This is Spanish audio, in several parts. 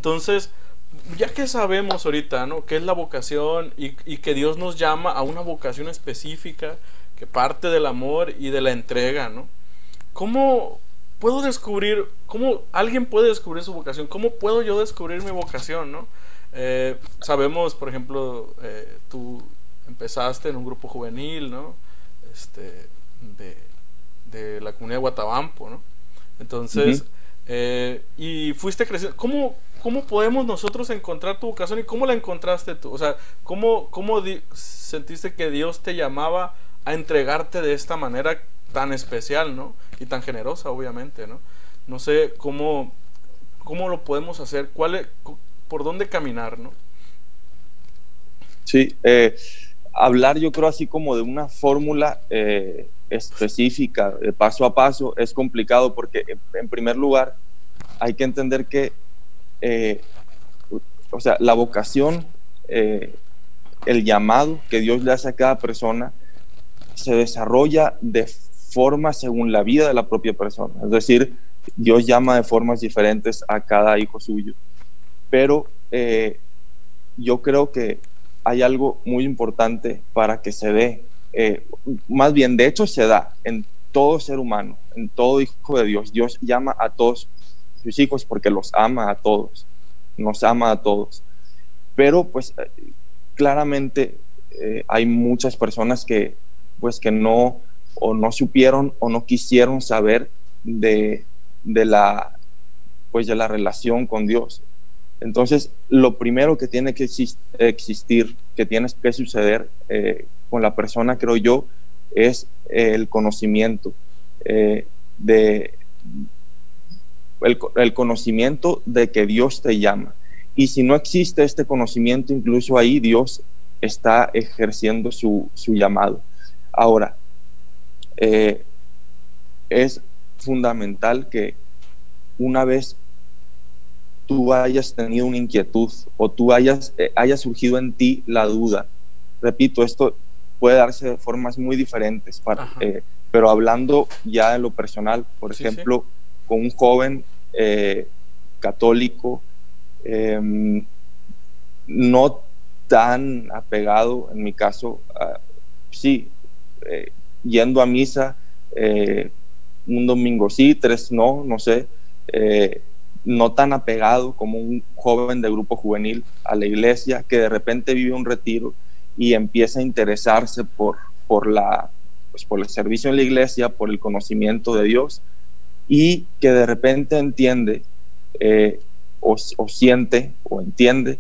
Entonces, ya que sabemos ahorita, ¿no?, qué es la vocación y que Dios nos llama a una vocación específica que parte del amor y de la entrega, ¿no? ¿Cómo puedo descubrir, cómo alguien puede descubrir su vocación? ¿Cómo puedo yo descubrir mi vocación, no? Sabemos, por ejemplo, tú empezaste en un grupo juvenil, ¿no? Este, de la comunidad de Guatabampo, ¿no? Entonces, Ujú. y fuiste creciendo. ¿Cómo podemos nosotros encontrar tu vocación y cómo la encontraste tú? O sea, ¿cómo sentiste que Dios te llamaba a entregarte de esta manera tan especial, ¿no? Y tan generosa, obviamente, ¿no? No sé cómo lo podemos hacer, por dónde caminar, ¿no? Sí, hablar yo creo así como de una fórmula específica, de paso a paso, es complicado porque en primer lugar hay que entender que, eh, o sea, la vocación, el llamado que Dios le hace a cada persona, se desarrolla de forma según la vida de la propia persona. Es decir, Dios llama de formas diferentes a cada hijo suyo. Pero yo creo que hay algo muy importante para que se dé. Más bien, de hecho, se da en todo ser humano, en todo hijo de Dios. Dios llama a todos sus hijos porque los ama a todos, nos ama a todos. Pero pues claramente hay muchas personas que pues que no o no supieron o no quisieron saber de la pues de la relación con Dios. Entonces, lo primero que tiene que existir, que tiene que suceder con la persona, creo yo, es el conocimiento de el conocimiento de que Dios te llama. Y si no existe este conocimiento, incluso ahí Dios está ejerciendo su llamado. Ahora, es fundamental que una vez tú hayas tenido una inquietud o tú haya surgido en ti la duda. Repito, esto puede darse de formas muy diferentes, pero hablando ya de lo personal, por Sí, sí. ejemplo, con un joven católico, no tan apegado, en mi caso, sí, yendo a misa, un domingo sí, 3 no, no sé, no tan apegado como un joven de grupo juvenil a la iglesia que de repente vive un retiro y empieza a interesarse por el servicio en la iglesia, por el conocimiento de Dios, y que de repente entiende o siente o entiende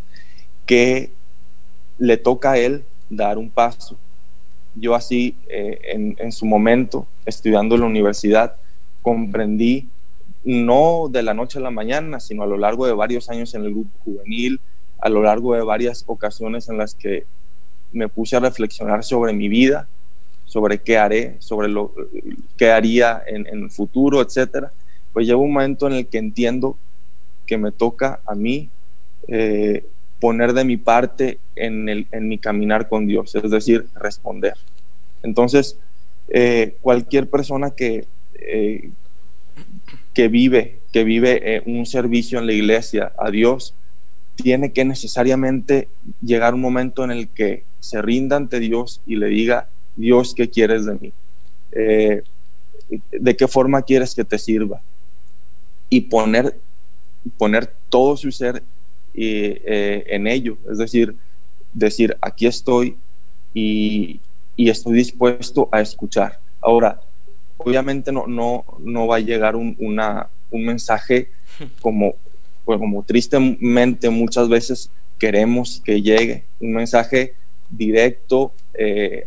que le toca a él dar un paso. Yo así, en su momento, estudiando en la universidad, comprendí, no de la noche a la mañana, sino a lo largo de varios años en el grupo juvenil, a lo largo de varias ocasiones en las que me puse a reflexionar sobre mi vida, sobre qué haré, sobre qué haría en el futuro, etcétera. Pues llega un momento en el que entiendo que me toca a mí poner de mi parte en mi caminar con Dios, es decir, responder. Entonces, cualquier persona que vive un servicio en la iglesia a Dios, tiene que necesariamente llegar un momento en el que se rinda ante Dios y le diga: Dios, ¿qué quieres de mí? ¿De qué forma quieres que te sirva? Y poner todo su ser en ello, es decir, aquí estoy y estoy dispuesto a escuchar. Ahora, obviamente no va a llegar un mensaje como tristemente muchas veces queremos que llegue, un mensaje directo,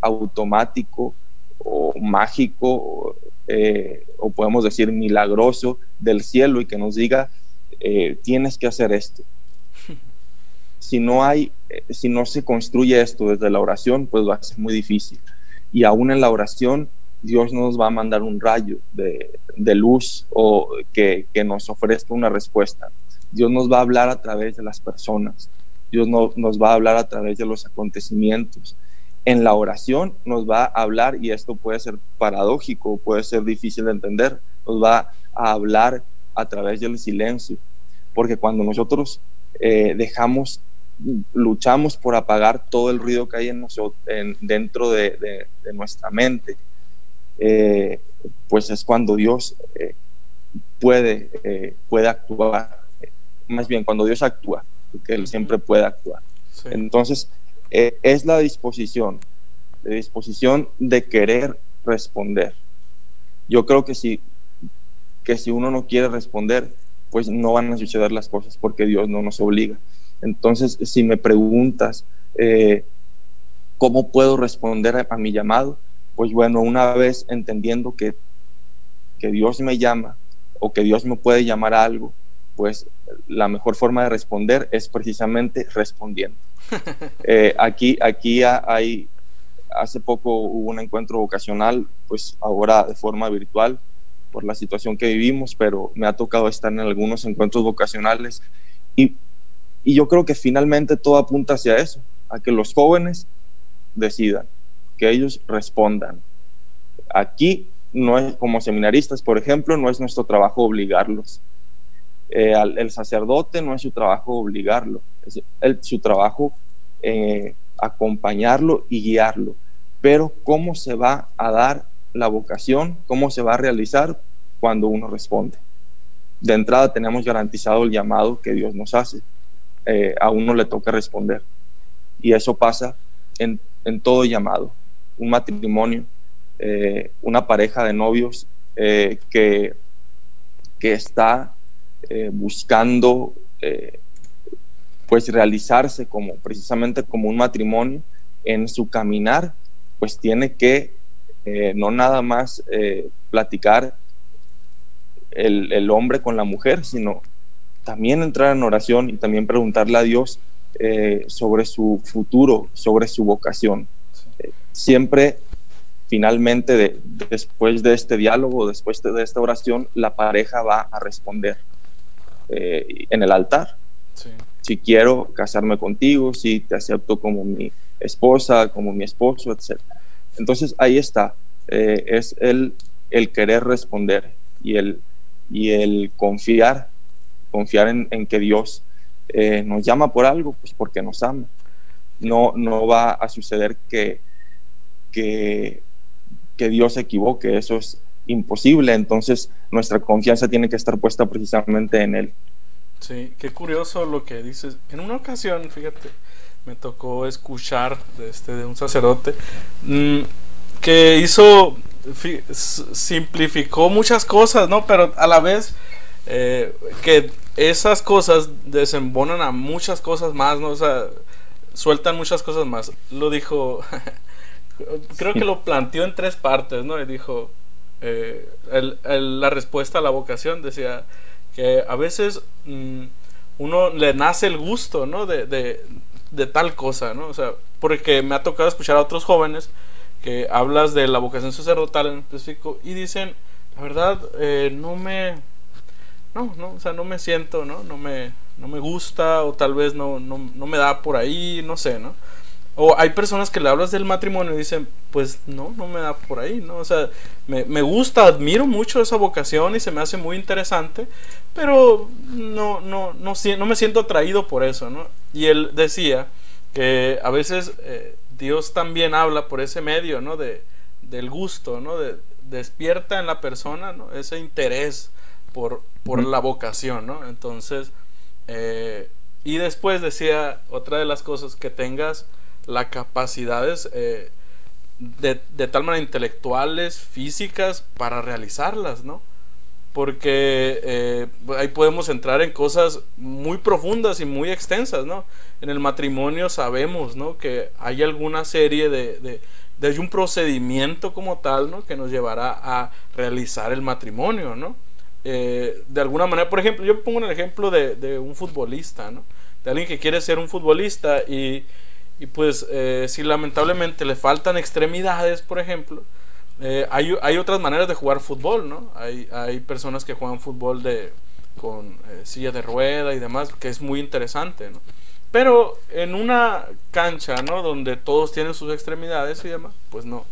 automático o mágico, o podemos decir milagroso del cielo, y que nos diga tienes que hacer esto. Si no se construye esto desde la oración, pues va a ser muy difícil. Y aún en la oración, Dios nos va a mandar un rayo de luz o que nos ofrezca una respuesta. Dios nos va a hablar a través de las personas. Dios nos va a hablar a través de los acontecimientos. En la oración nos va a hablar, y esto puede ser paradójico, puede ser difícil de entender, nos va a hablar a través del silencio. Porque cuando nosotros luchamos por apagar todo el ruido que hay dentro de nuestra mente, pues es cuando Dios puede actuar. Más bien, cuando Dios actúa, porque Él siempre puede actuar. Sí. Entonces, es la disposición de querer responder. Yo creo que si uno no quiere responder, pues no van a suceder las cosas, porque Dios no nos obliga. Entonces, si me preguntas cómo puedo responder a mi llamado, pues bueno, una vez entendiendo que Dios me llama, o que Dios me puede llamar a algo, pues la mejor forma de responder es precisamente respondiendo. Hace poco hubo un encuentro vocacional, pues ahora de forma virtual, por la situación que vivimos, pero me ha tocado estar en algunos encuentros vocacionales, y yo creo que finalmente todo apunta hacia eso, a que los jóvenes decidan, que ellos respondan. Aquí, no es, como seminaristas, por ejemplo, no es nuestro trabajo obligarlos. El sacerdote no es su trabajo obligarlo, es su trabajo acompañarlo y guiarlo. Pero ¿cómo se va a dar la vocación? ¿Cómo se va a realizar? Cuando uno responde. De entrada tenemos garantizado el llamado que Dios nos hace. A uno le toca responder. Y eso pasa en todo llamado. Un matrimonio, una pareja de novios que está buscando pues realizarse precisamente como un matrimonio en su caminar, pues tiene que no nada más platicar el hombre con la mujer, sino también entrar en oración y también preguntarle a Dios sobre su futuro, sobre su vocación. Siempre, finalmente, después de este diálogo, después de esta oración, la pareja va a responder en el altar. Sí. Si quiero casarme contigo, si te acepto como mi esposa, como mi esposo, etc. Entonces ahí está, es el querer responder y el confiar en que Dios nos llama por algo, pues porque nos ama. No va a suceder que Dios se equivoque, eso es imposible. Entonces nuestra confianza tiene que estar puesta precisamente en Él. Sí, qué curioso lo que dices. En una ocasión, fíjate, me tocó escuchar de un sacerdote que simplificó muchas cosas, ¿no? Pero a la vez que esas cosas desembonan a muchas cosas más, ¿no? O sea, sueltan muchas cosas más. Lo dijo, creo que lo planteó en 3 partes, ¿no? Y dijo, la respuesta a la vocación decía que a veces uno le nace el gusto, ¿no? de tal cosa, ¿no? O sea, porque me ha tocado escuchar a otros jóvenes que hablas de la vocación sacerdotal en específico y dicen, la verdad, no me siento, ¿no? No me gusta, o tal vez no me da por ahí, no sé, ¿no? O hay personas que le hablas del matrimonio y dicen, pues no me da por ahí, ¿no? O sea, me gusta, admiro mucho esa vocación y se me hace muy interesante, pero no me siento atraído por eso, ¿no? Y él decía que a veces Dios también habla por ese medio, ¿no? Del gusto, ¿no? Despierta en la persona, ¿no? Ese interés por la vocación, ¿no? Entonces, y después decía, otra de las cosas, que tengas las capacidades de tal manera intelectuales, físicas, para realizarlas, ¿no? Porque ahí podemos entrar en cosas muy profundas y muy extensas, ¿no? En el matrimonio sabemos, ¿no? Que hay alguna serie de un procedimiento como tal, ¿no? Que nos llevará a realizar el matrimonio, ¿no? De alguna manera, por ejemplo, yo pongo el ejemplo de un futbolista, ¿no? De alguien que quiere ser un futbolista y pues si lamentablemente le faltan extremidades, por ejemplo, hay otras maneras de jugar fútbol, ¿no? Hay personas que juegan fútbol con silla de rueda y demás, que es muy interesante, ¿no? Pero en una cancha, ¿no? Donde todos tienen sus extremidades y demás, pues no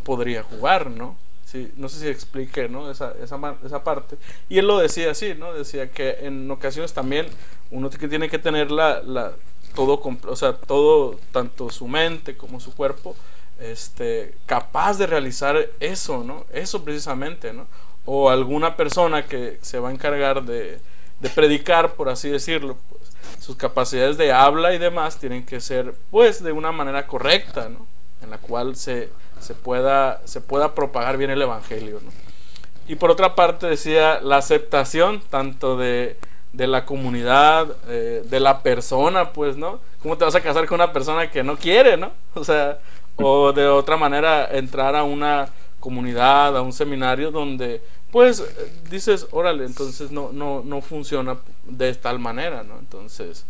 podría jugar, ¿no? Sí, no sé si expliqué, ¿no? Esa parte. Y él lo decía así, ¿no? Decía que en ocasiones también uno tiene que tener todo, o sea, todo, tanto su mente como su cuerpo, capaz de realizar eso, ¿no? Eso precisamente, ¿no? O alguna persona que se va a encargar de predicar, por así decirlo, pues, sus capacidades de habla y demás tienen que ser, pues, de una manera correcta, ¿no? En la cual se pueda propagar bien el evangelio, ¿no? Y por otra parte decía la aceptación tanto de la comunidad, de la persona, pues, ¿no? ¿Cómo te vas a casar con una persona que no quiere, ¿no? O sea, o de otra manera entrar a una comunidad, a un seminario donde, pues, dices, órale, entonces no funciona de tal manera, ¿no? Entonces,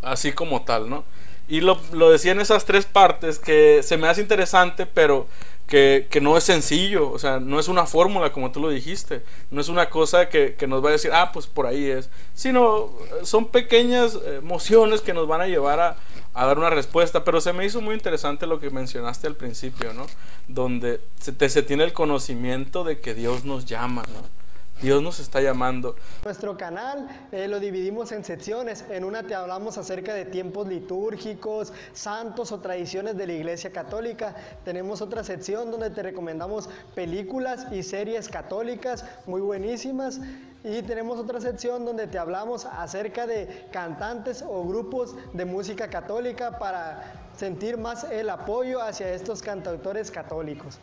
así como tal, ¿no? Y lo decía en esas tres partes que se me hace interesante, pero que no es sencillo, o sea, no es una fórmula como tú lo dijiste, no es una cosa que nos va a decir, pues por ahí es, sino son pequeñas mociones que nos van a llevar a dar una respuesta. Pero se me hizo muy interesante lo que mencionaste al principio, ¿no? Donde se tiene el conocimiento de que Dios nos llama, ¿no? Dios nos está llamando. Nuestro canal lo dividimos en secciones. En una te hablamos acerca de tiempos litúrgicos, santos o tradiciones de la Iglesia Católica. Tenemos otra sección donde te recomendamos películas y series católicas muy buenísimas. Y tenemos otra sección donde te hablamos acerca de cantantes o grupos de música católica para sentir más el apoyo hacia estos cantautores católicos.